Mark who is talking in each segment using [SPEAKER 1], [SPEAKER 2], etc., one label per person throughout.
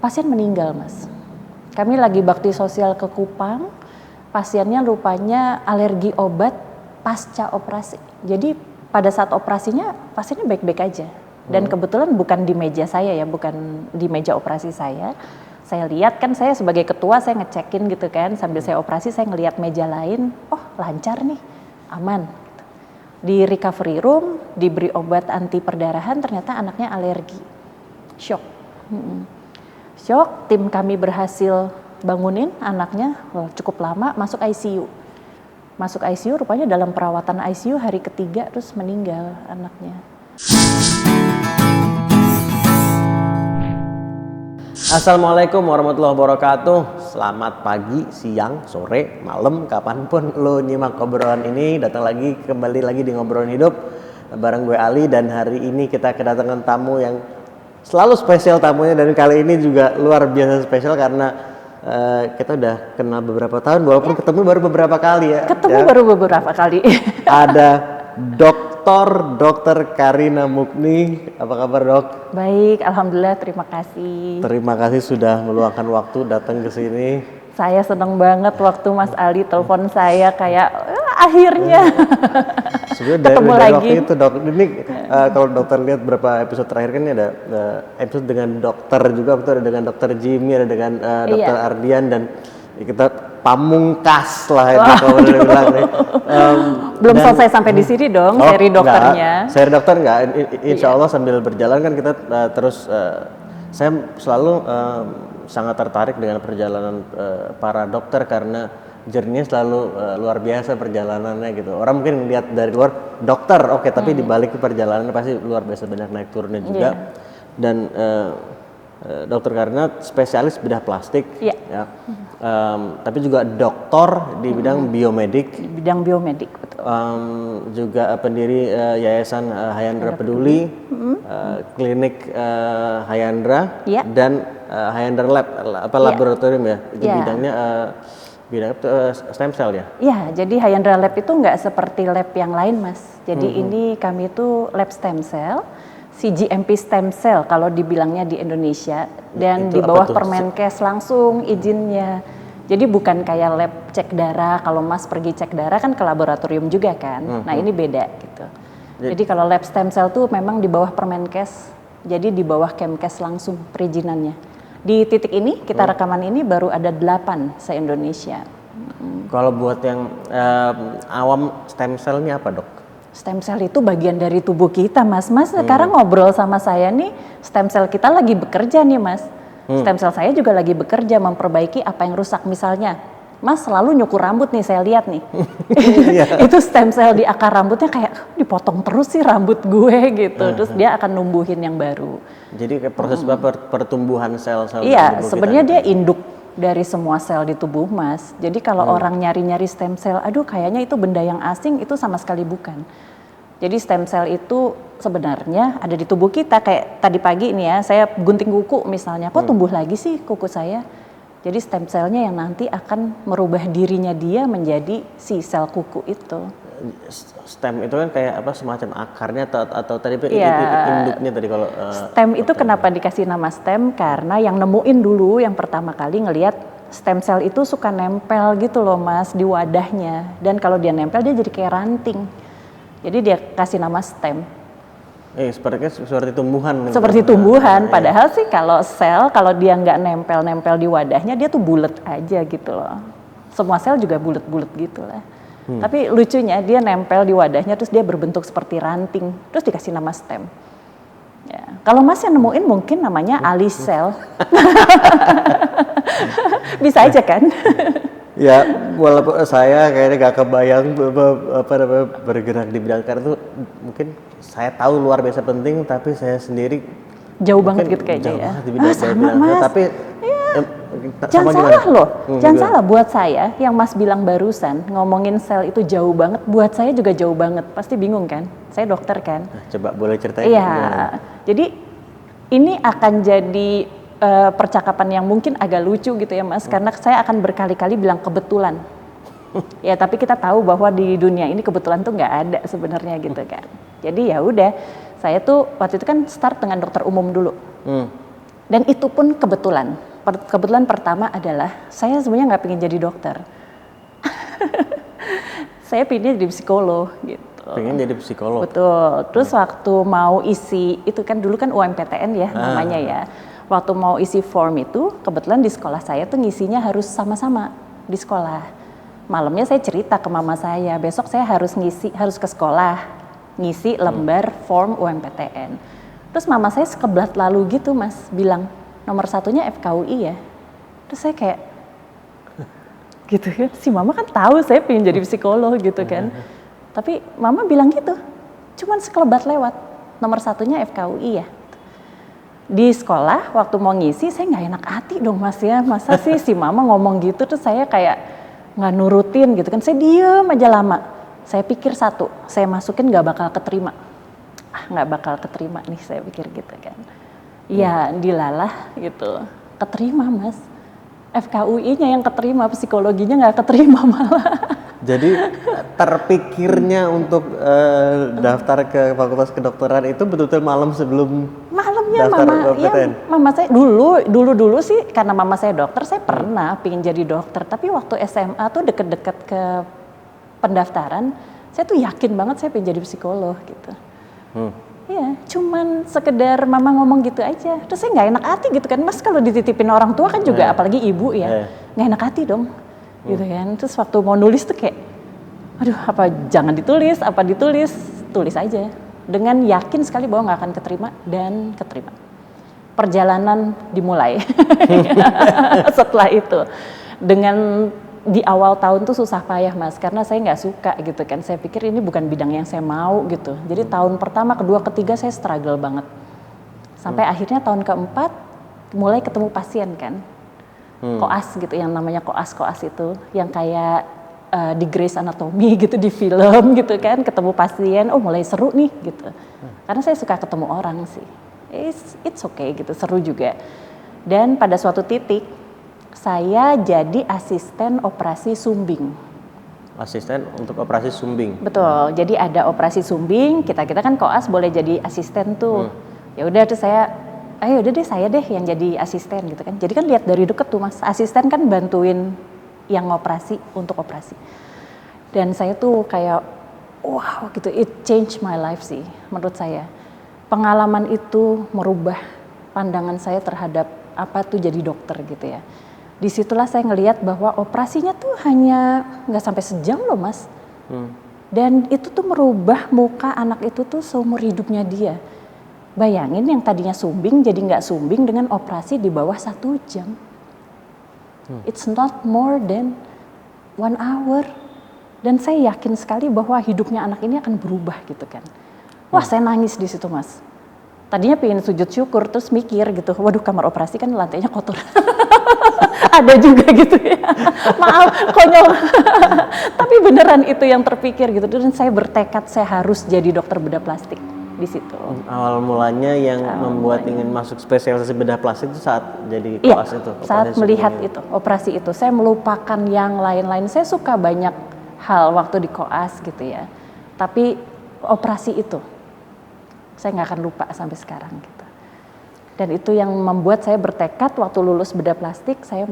[SPEAKER 1] pasien meninggal, Mas. Kami lagi bakti sosial ke Kupang, pasiennya rupanya alergi obat pasca operasi. Jadi pada saat operasinya pasiennya baik-baik aja. Dan kebetulan bukan di meja saya ya, bukan di meja operasi saya. Saya lihat kan, saya sebagai ketua saya ngecekin gitu kan, sambil saya operasi saya ngelihat meja lain, oh lancar nih, aman. Di recovery room diberi obat anti perdarahan, ternyata anaknya alergi, shock. Shock, tim kami berhasil bangunin anaknya, cukup lama masuk ICU. Masuk ICU rupanya dalam perawatan ICU hari ketiga terus meninggal anaknya.
[SPEAKER 2] Assalamualaikum warahmatullahi wabarakatuh. Selamat pagi, siang, sore, malam, kapanpun lo nyimak obrolan ini. Kembali lagi di Ngobrolan Hidup bareng gue Ali. Dan hari ini kita kedatangan tamu yang selalu spesial tamunya. Dan kali ini juga luar biasa spesial karena kita udah kenal beberapa tahun, walaupun ketemu baru beberapa kali ya.
[SPEAKER 1] Baru beberapa kali.
[SPEAKER 2] Ada Dr. Karina Mukni. Apa kabar, Dok?
[SPEAKER 1] Baik, alhamdulillah, terima kasih.
[SPEAKER 2] Terima kasih sudah meluangkan waktu datang ke sini.
[SPEAKER 1] Saya senang banget waktu Mas Ali telepon saya kayak akhirnya
[SPEAKER 2] Sebenarnya
[SPEAKER 1] ketemu
[SPEAKER 2] dari
[SPEAKER 1] lagi.
[SPEAKER 2] Waktu itu, Dok. Ini kalau dokter lihat beberapa episode terakhir kan ini ada episode dengan dokter juga, betul, ada dengan Dokter Jimmy, ada dengan Dokter Ardian, dan kita pamungkas lah itu kalau boleh bilang nih.
[SPEAKER 1] Belum selesai sampai di sini dong, seri dokternya.
[SPEAKER 2] Seri dokter enggak, insya Allah sambil berjalan kan kita terus, saya selalu sangat tertarik dengan perjalanan para dokter karena journey-nya selalu luar biasa perjalanannya gitu. Orang mungkin lihat dari luar dokter, oke, tapi di balik perjalanannya pasti luar biasa banyak naik turunnya juga. Dan Dokter Karina spesialis bedah plastik, ya. Tapi juga doktor di bidang biomedik.
[SPEAKER 1] Di bidang biomedik, betul.
[SPEAKER 2] Juga pendiri Yayasan Hayandra Peduli, klinik Hayandra, dan Hayandra Lab, laboratorium ya. Itu bidangnya bidang stem cell ya? Iya,
[SPEAKER 1] jadi Hayandra Lab itu nggak seperti lab yang lain, Mas. Jadi ini kami itu lab stem cell, CGMP stem cell kalau dibilangnya di Indonesia, dan di bawah Permenkes langsung izinnya. Jadi bukan kayak lab cek darah, kalau Mas pergi cek darah kan ke laboratorium juga kan. Nah ini beda gitu. Jadi kalau lab stem cell tuh memang di bawah Permenkes, jadi di bawah Kemkes langsung perizinannya. Di titik ini, kita rekaman ini baru ada 8 se-Indonesia.
[SPEAKER 2] Kalau buat yang awam, stem cell ini apa, Dok?
[SPEAKER 1] Stem cell itu bagian dari tubuh kita, Mas. Mas sekarang ngobrol sama saya nih, stem cell kita lagi bekerja nih, Mas. Stem cell saya juga lagi bekerja memperbaiki apa yang rusak. Misalnya, Mas selalu nyukur rambut nih, saya lihat nih. Itu stem cell di akar rambutnya kayak dipotong terus sih rambut gue gitu. Terus dia akan numbuhin yang baru.
[SPEAKER 2] Jadi proses pertumbuhan sel-sel.
[SPEAKER 1] Iya, sebenarnya dia induk dari semua sel di tubuh, Mas. Jadi kalau orang nyari-nyari stem cell, aduh kayaknya itu benda yang asing, itu sama sekali bukan. Jadi stem cell itu sebenarnya ada di tubuh kita. Kayak tadi pagi ini ya, saya gunting kuku misalnya, kok tumbuh lagi sih kuku saya? Jadi stem cellnya yang nanti akan merubah dirinya dia menjadi si sel kuku itu.
[SPEAKER 2] Stem itu kan kayak apa, semacam akarnya atau tadi induknya tadi kalau
[SPEAKER 1] stem itu kenapa dikasih nama stem? Karena yang nemuin dulu yang pertama kali ngelihat stem cell itu suka nempel gitu loh, Mas, di wadahnya. Dan kalau dia nempel dia jadi kayak ranting. Jadi dia kasih nama stem.
[SPEAKER 2] Seperti tumbuhan.
[SPEAKER 1] Seperti tumbuhan, padahal sih kalau sel, kalau dia nggak nempel-nempel di wadahnya, dia tuh bulat aja gitu loh. Semua sel juga bulat-bulat gitu lah. Tapi lucunya dia nempel di wadahnya, terus dia berbentuk seperti ranting, terus dikasih nama stem. Ya. Kalau Mas yang nemuin mungkin namanya Ali cell. Bisa aja kan?
[SPEAKER 2] Ya, walaupun saya kayaknya gak kebayang bergerak di bidang karena itu mungkin saya tahu luar biasa penting, tapi saya sendiri
[SPEAKER 1] jauh banget gitu kayaknya ya.
[SPEAKER 2] Sama, Mas. Tapi
[SPEAKER 1] jangan salah loh, jangan salah buat saya yang Mas bilang barusan ngomongin sel itu jauh banget, buat saya juga jauh banget. Pasti bingung kan? Saya dokter kan.
[SPEAKER 2] Coba boleh ceritain?
[SPEAKER 1] Iya, jadi ini akan jadi percakapan yang mungkin agak lucu gitu ya, Mas, karena saya akan berkali-kali bilang kebetulan. Ya tapi kita tahu bahwa di dunia ini kebetulan tuh nggak ada sebenarnya gitu kan. Jadi ya udah, saya tuh waktu itu kan start dengan dokter umum dulu. Dan itu pun kebetulan. Kebetulan pertama adalah saya sebenarnya nggak pengen jadi dokter. Saya pengen jadi psikolog gitu.
[SPEAKER 2] Pengen jadi psikolog.
[SPEAKER 1] Betul. Terus waktu mau isi itu kan dulu kan UMPTN ya namanya ya. Waktu mau isi form itu kebetulan di sekolah saya tuh ngisinya harus sama-sama di sekolah. Malamnya saya cerita ke mama saya, besok saya harus ke sekolah ngisi lembar form UMPTN. Terus mama saya sekeblat lalu gitu Mas, bilang nomor satunya FKUI ya. Terus saya kayak gitu kan, si mama kan tahu saya pengen jadi psikolog gitu kan. Tapi mama bilang gitu, cuman sekelebat lewat, nomor satunya FKUI ya. Di sekolah waktu mau ngisi saya nggak enak hati dong Mas ya, masa sih si mama ngomong gitu terus saya kayak nggak nurutin gitu kan, saya diem aja lama. Saya pikir satu, saya masukin nggak bakal keterima. Nggak bakal keterima nih saya pikir gitu kan. Ya dilalah gitu, keterima Mas. FKUI-nya yang keterima, psikologinya nggak keterima malah.
[SPEAKER 2] Jadi terpikirnya untuk daftar ke Fakultas Kedokteran itu betul-betul malam sebelum
[SPEAKER 1] Malamnya
[SPEAKER 2] daftar
[SPEAKER 1] mama,
[SPEAKER 2] PTN?
[SPEAKER 1] ya mama saya dulu sih karena mama saya dokter, saya pernah pengen jadi dokter. Tapi waktu SMA tuh deket-deket ke pendaftaran, saya tuh yakin banget saya pengen jadi psikolog gitu. Iya, cuman sekedar mama ngomong gitu aja. Terus saya nggak enak hati gitu kan, Mas kalau dititipin orang tua kan juga apalagi ibu ya, nggak enak hati dong. Gitu kan. Terus waktu mau nulis tuh kayak, aduh apa jangan ditulis, apa ditulis, tulis aja. Dengan yakin sekali bahwa nggak akan keterima dan keterima. Perjalanan dimulai setelah itu. Dengan di awal tahun tuh susah payah Mas, karena saya nggak suka gitu kan. Saya pikir ini bukan bidang yang saya mau gitu. Jadi tahun pertama, kedua, ketiga saya struggle banget. Sampai akhirnya tahun keempat mulai ketemu pasien kan. Koas gitu, yang namanya koas itu, yang kayak di Grey's Anatomy gitu, di film gitu kan, ketemu pasien, oh mulai seru nih gitu. Karena saya suka ketemu orang sih, it's okay gitu, seru juga. Dan pada suatu titik, saya jadi asisten operasi sumbing.
[SPEAKER 2] Asisten untuk operasi sumbing?
[SPEAKER 1] Betul, jadi ada operasi sumbing, kita kan koas boleh jadi asisten tuh. Ya udah tuh saya, ayo udah deh saya deh yang jadi asisten gitu kan. Jadi kan lihat dari deket tuh Mas, asisten kan bantuin yang operasi untuk operasi. Dan saya tuh kayak wow gitu, it changed my life sih menurut saya. Pengalaman itu merubah pandangan saya terhadap apa tuh jadi dokter gitu ya. Disitulah saya ngelihat bahwa operasinya tuh hanya nggak sampai sejam loh Mas. Dan itu tuh merubah muka anak itu tuh seumur hidupnya dia. Bayangin yang tadinya sumbing jadi nggak sumbing dengan operasi di bawah 1 jam. It's not more than 1 hour. Dan saya yakin sekali bahwa hidupnya anak ini akan berubah gitu kan. Wah saya nangis di situ Mas. Tadinya pengen sujud syukur terus mikir gitu, waduh kamar operasi kan lantainya kotor. Ada juga gitu ya, maaf konyol. Tapi beneran itu yang terpikir gitu, dan saya bertekad saya harus jadi dokter bedah plastik di situ.
[SPEAKER 2] Awal mulanya yang membuat ingin masuk spesialisasi bedah plastik itu saat jadi
[SPEAKER 1] iya,
[SPEAKER 2] koas itu?
[SPEAKER 1] Saat melihat itu, operasi itu, saya melupakan yang lain-lain. Saya suka banyak hal waktu di koas gitu ya, tapi operasi itu saya nggak akan lupa sampai sekarang gitu. Dan itu yang membuat saya bertekad waktu lulus bedah plastik, saya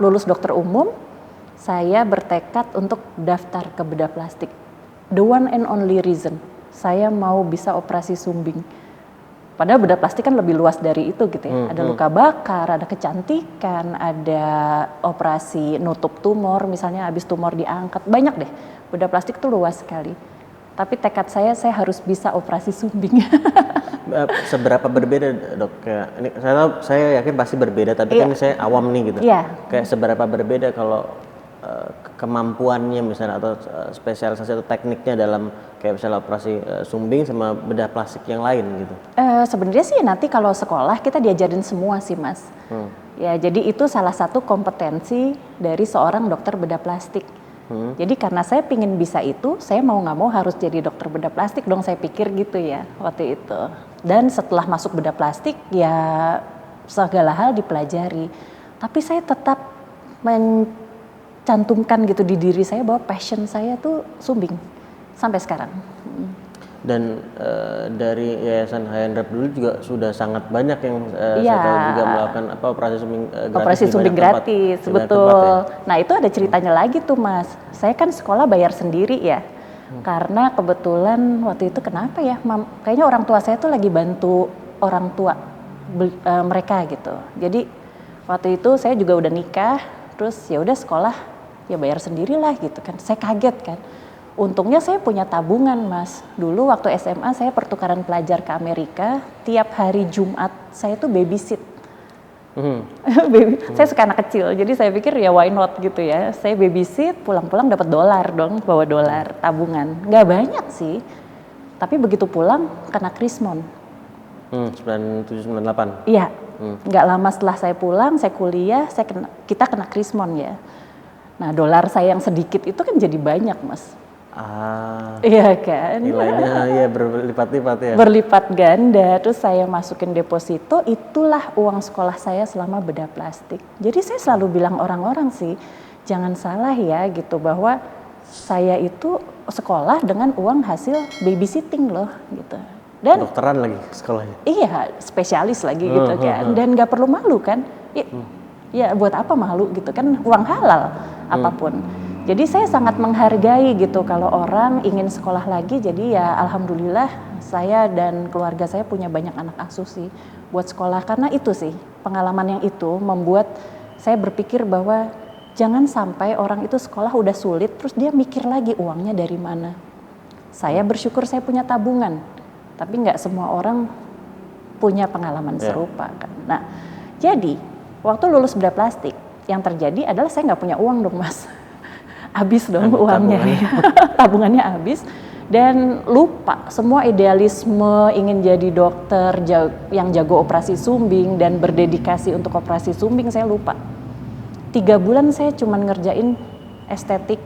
[SPEAKER 1] lulus dokter umum, saya bertekad untuk daftar ke bedah plastik. The one and only reason, saya mau bisa operasi sumbing. Padahal bedah plastik kan lebih luas dari itu gitu ya. Ada luka bakar, ada kecantikan, ada operasi nutup tumor, misalnya habis tumor diangkat, banyak deh. Bedah plastik tuh luas sekali. Tapi tekad saya harus bisa operasi sumbing.
[SPEAKER 2] Seberapa berbeda dok? Ini saya yakin pasti berbeda, tapi kan saya awam nih gitu. Kayak seberapa berbeda kalau kemampuannya misalnya atau spesialisasi atau tekniknya dalam kayak misalnya operasi sumbing sama bedah plastik yang lain gitu?
[SPEAKER 1] Sebenarnya sih nanti kalau sekolah kita diajarin semua sih Mas. Ya jadi itu salah satu kompetensi dari seorang dokter bedah plastik. Jadi karena saya pingin bisa itu, saya mau nggak mau harus jadi dokter bedah plastik dong, saya pikir gitu ya waktu itu. Dan setelah masuk bedah plastik ya segala hal dipelajari. Tapi saya tetap mencantumkan gitu di diri saya bahwa passion saya tuh sumbing sampai sekarang.
[SPEAKER 2] Dan dari Yayasan Hayanrep dulu juga sudah sangat banyak yang saya tahu juga melakukan operasi sumbing gratis.
[SPEAKER 1] Operasi sumbing gratis, betul. Nah itu ada ceritanya lagi tuh Mas. Saya kan sekolah bayar sendiri ya. Karena kebetulan waktu itu kenapa ya, kayaknya orang tua saya tuh lagi bantu orang tua mereka gitu. Jadi waktu itu saya juga udah nikah, terus ya udah sekolah ya bayar sendirilah gitu kan. Saya kaget kan. Untungnya saya punya tabungan Mas. Dulu waktu SMA saya pertukaran pelajar ke Amerika, tiap hari Jumat saya tuh babysit. Saya suka anak kecil, jadi saya pikir ya why not gitu ya. Saya babysit, pulang-pulang dapat dolar dong, bawa dolar tabungan. Nggak banyak sih, tapi begitu pulang kena krismon.
[SPEAKER 2] 9798.
[SPEAKER 1] Iya, nggak lama setelah saya pulang, saya kuliah, kita kena krismon ya. Nah dolar saya yang sedikit itu kan jadi banyak Mas. Iya kan?
[SPEAKER 2] Nilainya ya berlipat-lipat ya.
[SPEAKER 1] Berlipat ganda, terus saya masukin deposito, itulah uang sekolah saya selama bedah plastik. Jadi saya selalu bilang orang-orang sih, jangan salah ya gitu bahwa saya itu sekolah dengan uang hasil babysitting loh gitu. Dan
[SPEAKER 2] dokteran lagi sekolahnya.
[SPEAKER 1] Iya, spesialis lagi gitu kan. Dan nggak perlu malu kan? Ya buat apa malu gitu kan, uang halal apapun. Jadi saya sangat menghargai gitu kalau orang ingin sekolah lagi, jadi ya alhamdulillah saya dan keluarga saya punya banyak anak asuh sih buat sekolah. Karena itu sih, pengalaman yang itu membuat saya berpikir bahwa jangan sampai orang itu sekolah udah sulit terus dia mikir lagi uangnya dari mana. Saya bersyukur saya punya tabungan, tapi nggak semua orang punya pengalaman serupa kan. Nah jadi waktu lulus bedah plastik yang terjadi adalah saya nggak punya uang dong Mas. Habis dong uangnya, tabungannya habis dan lupa semua idealisme ingin jadi dokter yang jago operasi sumbing dan berdedikasi untuk operasi sumbing saya lupa. 3 bulan saya cuma ngerjain estetik,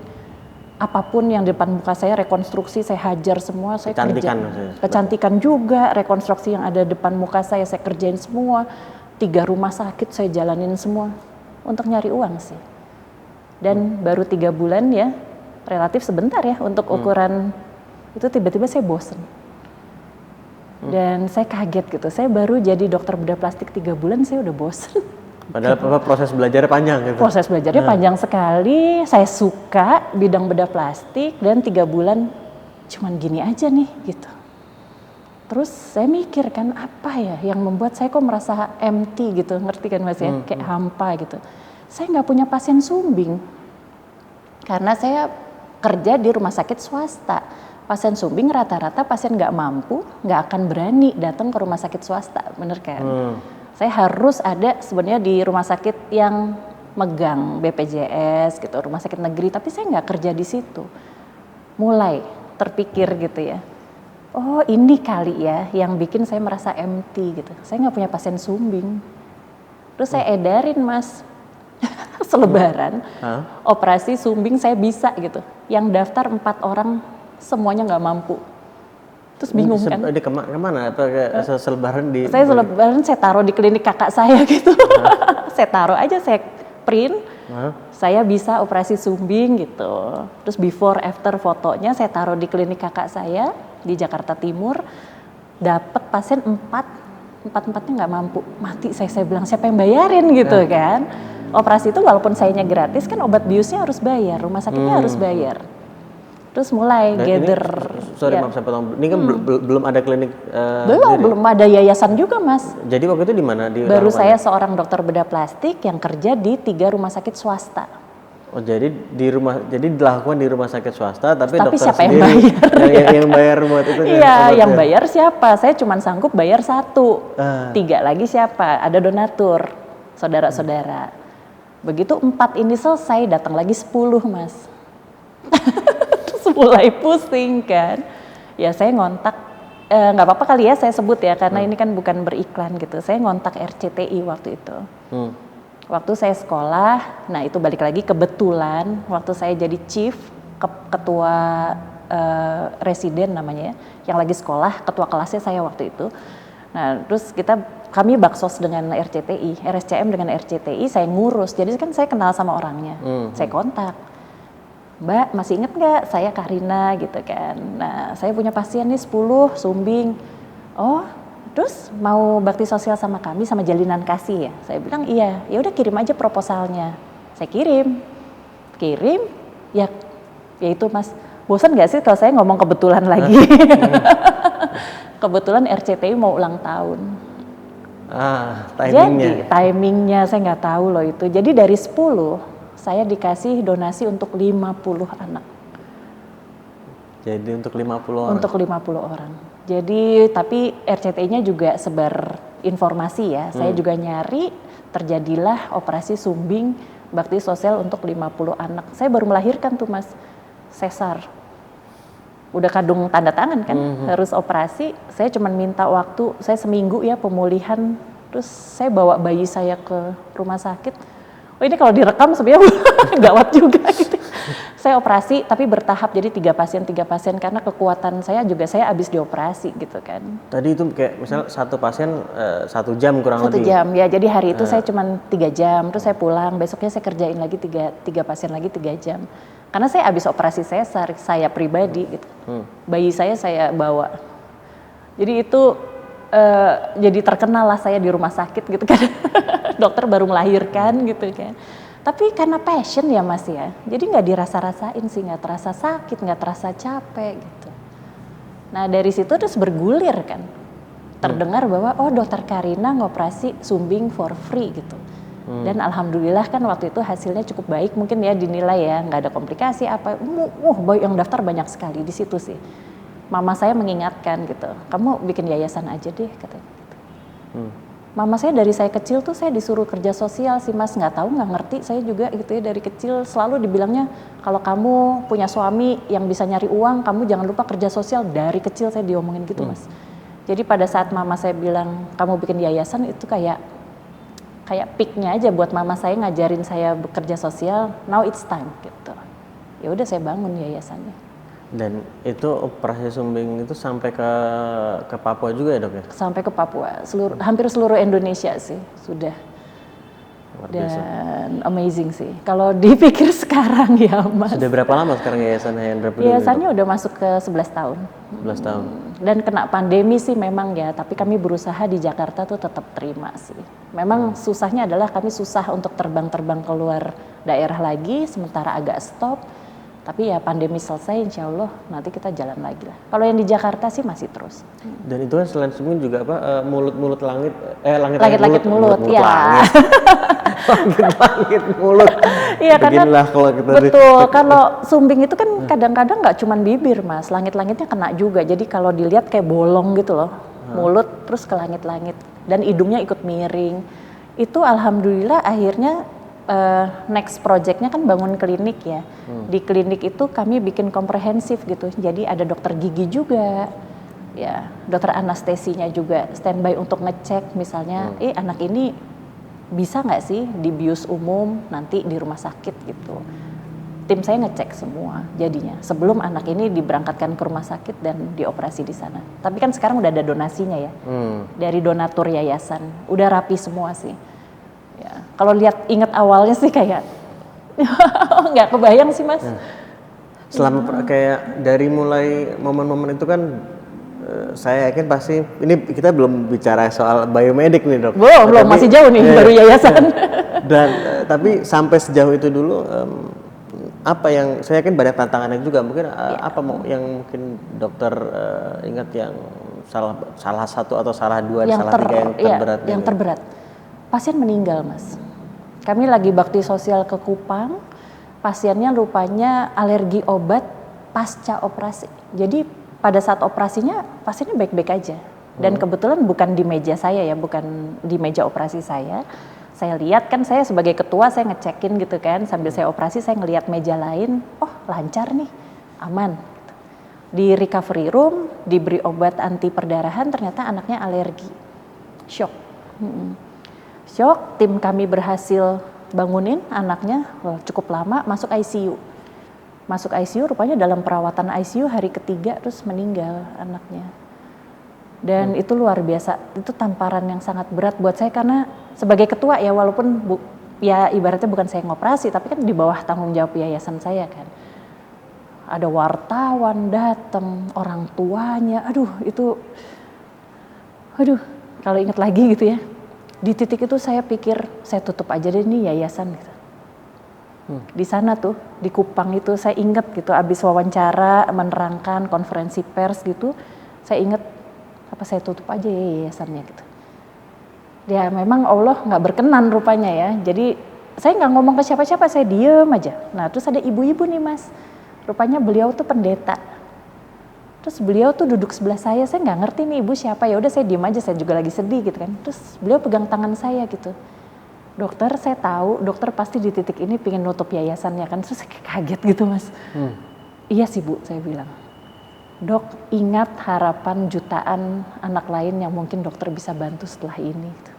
[SPEAKER 1] apapun yang di depan muka saya, rekonstruksi saya hajar semua, saya kerjain. Kecantikan juga, rekonstruksi yang ada depan muka saya kerjain semua. 3 rumah sakit saya jalanin semua untuk nyari uang sih. Dan baru 3 bulan ya, relatif sebentar ya untuk ukuran itu tiba-tiba saya bosen. Dan saya kaget gitu, saya baru jadi dokter bedah plastik 3 bulan saya udah bosen.
[SPEAKER 2] Padahal proses belajarnya panjang gitu.
[SPEAKER 1] Proses belajarnya panjang sekali, saya suka bidang bedah plastik dan 3 bulan cuman gini aja nih gitu. Terus saya mikir kan apa ya yang membuat saya kok merasa empty gitu, ngerti kan Mas ya, kayak hampa gitu. Saya nggak punya pasien sumbing karena saya kerja di rumah sakit swasta. Pasien sumbing rata-rata pasien nggak mampu, nggak akan berani datang ke rumah sakit swasta, bener kan? Saya harus ada sebenarnya di rumah sakit yang megang BPJS gitu, rumah sakit negeri, tapi saya nggak kerja di situ. Mulai terpikir gitu ya, oh ini kali ya yang bikin saya merasa empty gitu. Saya nggak punya pasien sumbing. Terus saya edarin Mas. Selebaran, operasi sumbing saya bisa gitu. Yang daftar 4 orang semuanya nggak mampu. Terus bingung kan?
[SPEAKER 2] Di kemana? Apa selebaran di?
[SPEAKER 1] Saya selebaran saya taruh di klinik kakak saya gitu. Saya taruh aja, saya print. Saya bisa operasi sumbing gitu. Terus before after fotonya saya taruh di klinik kakak saya di Jakarta Timur. Dapat pasien 4-4-nya nggak mampu. Mati saya bilang siapa yang bayarin gitu kan? Operasi itu walaupun sayanya gratis kan obat biusnya harus bayar, rumah sakitnya harus bayar. Terus mulai gather.
[SPEAKER 2] Maaf saya potong. Ini kan belum ada klinik.
[SPEAKER 1] Belum ada yayasan juga Mas.
[SPEAKER 2] Jadi waktu itu di mana?
[SPEAKER 1] Baru saya seorang dokter bedah plastik yang kerja di 3 rumah sakit swasta.
[SPEAKER 2] Oh jadi dilakukan di rumah sakit swasta, tapi dokter
[SPEAKER 1] siapa
[SPEAKER 2] sendiri
[SPEAKER 1] yang bayar?
[SPEAKER 2] yang bayar buat itu.
[SPEAKER 1] Iya, yang bayar siapa? Saya cuma sanggup bayar 1, 3 lagi siapa? Ada donatur, saudara-saudara. Begitu 4 ini selesai, datang lagi 10 Mas. Terus mulai pusing kan. Ya saya ngontak, nggak apa-apa kali ya saya sebut ya, karena ini kan bukan beriklan gitu. Saya ngontak RCTI waktu itu. Waktu saya sekolah, nah itu balik lagi kebetulan waktu saya jadi chief, ketua residen namanya ya, yang lagi sekolah, ketua kelasnya saya waktu itu. Nah terus kami baksos dengan RCTI, RSCM dengan RCTI, saya ngurus. Jadi kan saya kenal sama orangnya, saya kontak. Mbak masih inget nggak saya Karina gitu kan. Nah saya punya pasien nih 10 sumbing. Oh terus mau bakti sosial sama kami sama jalinan kasih ya? Saya bilang iya, ya udah kirim aja proposalnya. Saya kirim ya itu Mas. Bosan nggak sih kalau saya ngomong kebetulan lagi? Kebetulan RCTI mau ulang tahun.
[SPEAKER 2] Timingnya.
[SPEAKER 1] Jadi timingnya saya nggak tahu loh itu. Jadi dari 10 saya dikasih donasi untuk 50 anak.
[SPEAKER 2] Jadi untuk 50 orang?
[SPEAKER 1] Untuk 50 orang. Jadi tapi RCTI-nya juga sebar informasi ya. Saya juga nyari, terjadilah operasi sumbing bakti sosial untuk 50 anak. Saya baru melahirkan tuh Mas, sesar. Udah kadung tanda tangan kan, harus operasi. Saya cuma minta waktu, saya seminggu ya pemulihan. Terus saya bawa bayi saya ke rumah sakit. Oh ini kalau direkam sebenarnya gawat juga gitu. Saya operasi tapi bertahap, jadi 3 pasien karena kekuatan saya juga saya habis dioperasi gitu kan.
[SPEAKER 2] Tadi itu kayak misalnya satu pasien 1 jam kurang lebih?
[SPEAKER 1] 1 jam ya, jadi hari itu saya cuma 3 jam, terus saya pulang, besoknya saya kerjain lagi 3 pasien lagi 3 jam. Karena saya habis operasi sesar, saya pribadi gitu. Bayi saya bawa. Jadi itu jadi terkenal lah saya di rumah sakit gitu kan. Dokter baru melahirkan gitu kan. Tapi karena passion ya Mas ya, jadi nggak dirasa-rasain sih, nggak terasa sakit, nggak terasa capek gitu. Nah dari situ terus bergulir kan. Terdengar bahwa oh Dokter Karina ngoperasi sumbing for free gitu. Dan alhamdulillah kan waktu itu hasilnya cukup baik, mungkin ya dinilai ya nggak ada komplikasi apa. Yang daftar banyak sekali di situ sih. Mama saya mengingatkan gitu, kamu bikin yayasan aja deh katanya. Gitu. Mama saya dari saya kecil tuh saya disuruh kerja sosial sih Mas, nggak ngerti saya juga gitu ya, dari kecil selalu dibilangnya kalau kamu punya suami yang bisa nyari uang, kamu jangan lupa kerja sosial. Dari kecil saya diomongin gitu Mas. Jadi pada saat mama saya bilang kamu bikin yayasan, itu kayak peaknya aja buat mama saya ngajarin saya bekerja sosial. Now it's time gitu. Ya udah saya bangun yayasannya.
[SPEAKER 2] Dan itu operasi sumbing itu sampai ke Papua juga ya Dok ya?
[SPEAKER 1] Sampai ke Papua, hampir seluruh Indonesia sih sudah. Dan amazing sih. Kalau dipikir sekarang ya Mas.
[SPEAKER 2] Sudah berapa lama sekarang Yayasan Hendra Peduli?
[SPEAKER 1] Yayasannya udah masuk ke 11 tahun.
[SPEAKER 2] 11 tahun.
[SPEAKER 1] Dan kena pandemi sih memang ya, tapi kami berusaha di Jakarta tuh tetap terima sih. Memang susahnya adalah kami susah untuk terbang-terbang keluar daerah lagi, sementara agak stop. Tapi ya pandemi selesai insya Allah nanti kita jalan lagi lah. Kalau yang di Jakarta sih masih terus.
[SPEAKER 2] Dan itu kan selain sumbing juga apa, mulut-mulut langit,
[SPEAKER 1] langit-langit mulut, ya.
[SPEAKER 2] Langit mulut.
[SPEAKER 1] Iya karena
[SPEAKER 2] Beginilah kalau kita
[SPEAKER 1] betul, kalau sumbing itu kan kadang-kadang nggak cuma bibir Mas, langit-langitnya kena juga. Jadi kalau dilihat kayak bolong gitu loh, mulut terus ke langit-langit dan hidungnya ikut miring. Itu alhamdulillah akhirnya next projectnya kan bangun klinik ya. Di klinik itu kami bikin komprehensif gitu. Jadi ada dokter gigi juga, ya dokter anestesinya juga standby untuk ngecek misalnya, anak ini bisa nggak sih dibius umum nanti di rumah sakit gitu. Tim saya ngecek semua jadinya sebelum anak ini diberangkatkan ke rumah sakit dan dioperasi di sana. Tapi kan sekarang udah ada donasinya ya, dari donatur yayasan, udah rapi semua sih. Ya, kalau ingat awalnya sih kayak nggak kebayang sih Mas.
[SPEAKER 2] Selama kayak dari mulai momen-momen itu kan saya yakin pasti ini kita belum bicara soal biomedik nih Dok.
[SPEAKER 1] Belum masih jauh nih baru yayasan.
[SPEAKER 2] Dan tapi sampai sejauh itu dulu apa yang saya yakin banyak tantangannya juga mungkin apa yang mungkin dokter ingat yang salah satu atau salah dua salah tiga yang terberat?
[SPEAKER 1] Yang terberat. Pasien meninggal Mas. Kami lagi bakti sosial ke Kupang, pasiennya rupanya alergi obat pasca operasi. Jadi pada saat operasinya pasiennya baik-baik aja. Dan kebetulan bukan di meja saya ya, bukan di meja operasi saya. Saya lihat kan saya sebagai ketua saya ngecekin gitu kan, sambil saya operasi saya ngelihat meja lain, oh lancar nih, aman. Di recovery room diberi obat anti perdarahan, ternyata anaknya alergi. Shock. Shock, tim kami berhasil bangunin anaknya, cukup lama masuk ICU. Masuk ICU rupanya dalam perawatan ICU hari ketiga terus meninggal anaknya. Dan itu luar biasa, itu tamparan yang sangat berat buat saya karena sebagai ketua ya walaupun ya ibaratnya bukan saya ngoperasi tapi kan di bawah tanggung jawab yayasan saya kan. ada wartawan datang, orang tuanya, aduh kalau ingat lagi gitu ya. Di titik itu saya pikir saya tutup aja deh ini yayasan gitu. Di sana tuh di Kupang itu saya ingat gitu, abis wawancara menerangkan konferensi pers gitu, saya ingat apa saya tutup aja ya yayasannya gitu. Ya memang Allah nggak berkenan rupanya ya. Jadi saya nggak ngomong ke siapa-siapa, saya diem aja. Nah terus ada ibu-ibu nih mas, rupanya beliau tuh pendeta. Terus beliau tuh duduk sebelah saya nggak ngerti nih ibu siapa, ya udah saya diem aja, saya juga lagi sedih gitu kan. Terus beliau pegang tangan saya gitu, dokter saya tahu dokter pasti di titik ini pengen nutup yayasannya kan. Terus saya kaget gitu mas. Iya sih bu, saya bilang, dok ingat harapan jutaan anak lain yang mungkin dokter bisa bantu setelah ini gitu.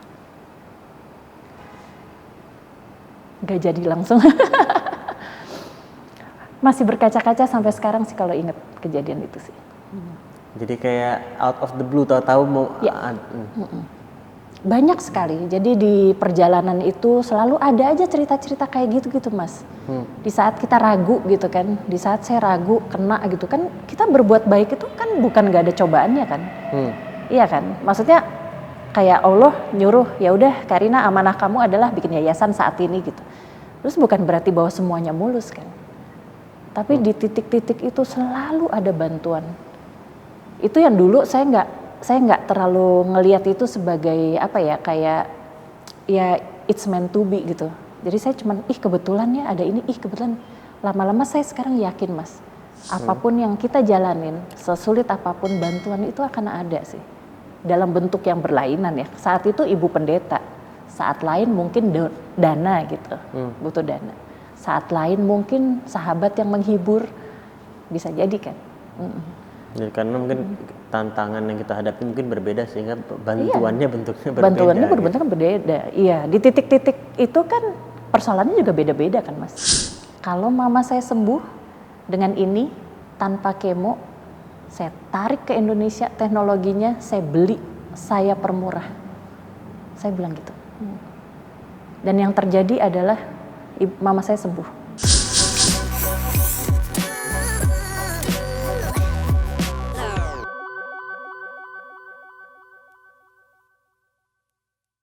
[SPEAKER 1] Gak jadi langsung. Masih berkaca-kaca sampai sekarang sih kalau inget kejadian itu sih.
[SPEAKER 2] Jadi kayak out of the blue, tahu-tahu mau
[SPEAKER 1] ya. Banyak sekali. Jadi di perjalanan itu selalu ada aja cerita-cerita kayak gitu mas. Di saat kita ragu gitu kan, di saat saya ragu kena gitu kan, kita berbuat baik itu kan bukan gak ada cobaannya kan. Iya kan, maksudnya kayak Allah nyuruh, ya udah Karina amanah kamu adalah bikin yayasan saat ini gitu. Terus bukan berarti bahwa semuanya mulus kan. Tapi di titik-titik itu selalu ada bantuan. Itu yang dulu saya nggak terlalu ngelihat itu sebagai apa ya, kayak ya it's meant to be gitu. Jadi saya cuman kebetulan ya ada ini, kebetulan. Lama-lama saya sekarang yakin mas, apapun yang kita jalanin, sesulit apapun bantuan itu akan ada sih. Dalam bentuk yang berlainan ya. Saat itu ibu pendeta, saat lain mungkin dana gitu, butuh dana. Saat lain mungkin sahabat yang menghibur, bisa jadi kan.
[SPEAKER 2] Jadi karena mungkin tantangan yang kita hadapi mungkin berbeda sehingga bantuannya bentuknya berbeda.
[SPEAKER 1] Bantuannya berbentuk berbeda. Iya, di titik-titik itu kan persoalannya juga beda-beda kan mas. Kalau mama saya sembuh dengan ini tanpa kemo, saya tarik ke Indonesia teknologinya, saya beli, saya permurah. Saya bilang gitu. Dan yang terjadi adalah mama saya sembuh.